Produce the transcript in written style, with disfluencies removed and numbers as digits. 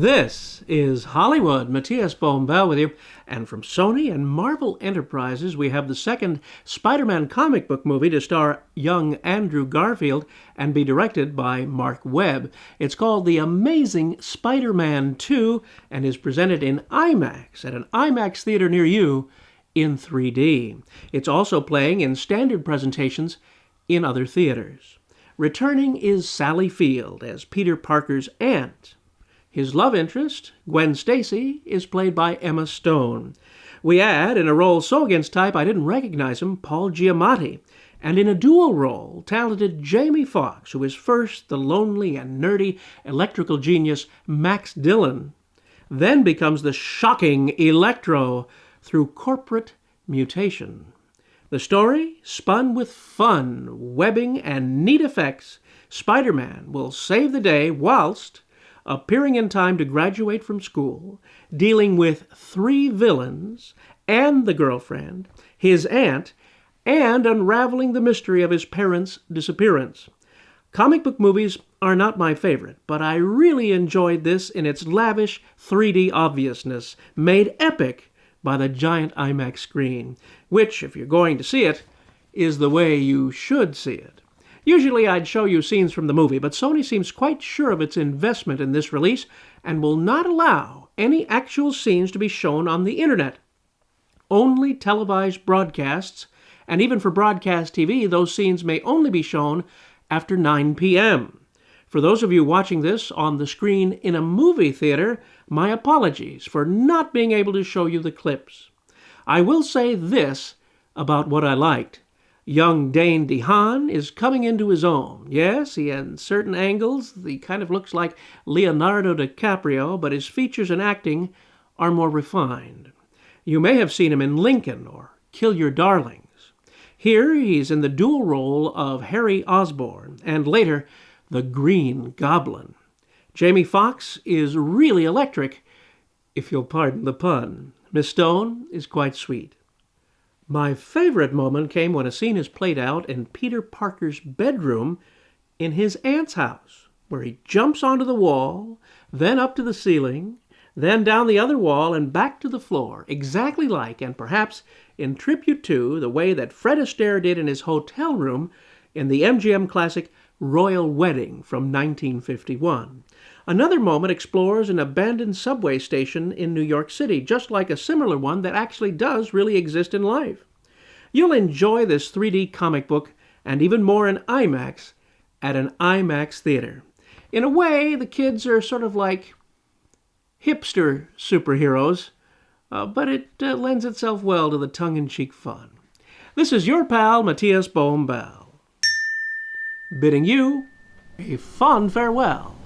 This is Hollywood. Matías Bombal with you. And from Sony and Marvel Enterprises, we have the second Spider-Man comic book movie to star young Andrew Garfield and be directed by Mark Webb. It's called The Amazing Spider-Man 2 and is presented in IMAX at an IMAX theater near you in 3D. It's also playing in standard presentations in other theaters. Returning is Sally Field as Peter Parker's aunt. His love interest, Gwen Stacy, is played by Emma Stone. We add, in a role so against type I didn't recognize him, Paul Giamatti. And in a dual role, talented Jamie Foxx, who is first the lonely and nerdy electrical genius Max Dillon, then becomes the shocking Electro through corporate mutation. The story, spun with fun, webbing, and neat effects, Spider-Man will save the day whilst appearing in time to graduate from school, dealing with 3 villains and the girlfriend, his aunt, and unraveling the mystery of his parents' disappearance. Comic book movies are not my favorite, but I really enjoyed this in its lavish 3D obviousness, made epic by the giant IMAX screen, which, if you're going to see it, is the way you should see it. Usually I'd show you scenes from the movie, but Sony seems quite sure of its investment in this release and will not allow any actual scenes to be shown on the internet. Only televised broadcasts, and even for broadcast TV, those scenes may only be shown after 9 p.m. For those of you watching this on the screen in a movie theater, my apologies for not being able to show you the clips. I will say this about what I liked. Young Dane DeHaan is coming into his own. Yes, he has certain angles. He kind of looks like Leonardo DiCaprio, but his features and acting are more refined. You may have seen him in Lincoln or Kill Your Darlings. Here he's in the dual role of Harry Osborn and later the Green Goblin. Jamie Foxx is really electric, if you'll pardon the pun. Miss Stone is quite sweet. My favorite moment came when a scene is played out in Peter Parker's bedroom in his aunt's house, where he jumps onto the wall, then up to the ceiling, then down the other wall and back to the floor, exactly like, and perhaps in tribute to, the way that Fred Astaire did in his hotel room in the MGM classic Royal Wedding from 1951. Another moment explores an abandoned subway station in New York City, just like a similar one that actually does really exist in life. You'll enjoy this 3D comic book and even more in IMAX at an IMAX theater. In a way, the kids are sort of like hipster superheroes, but it lends itself well to the tongue-in-cheek fun. This is your pal, Matías Bombal, bidding you a fond farewell.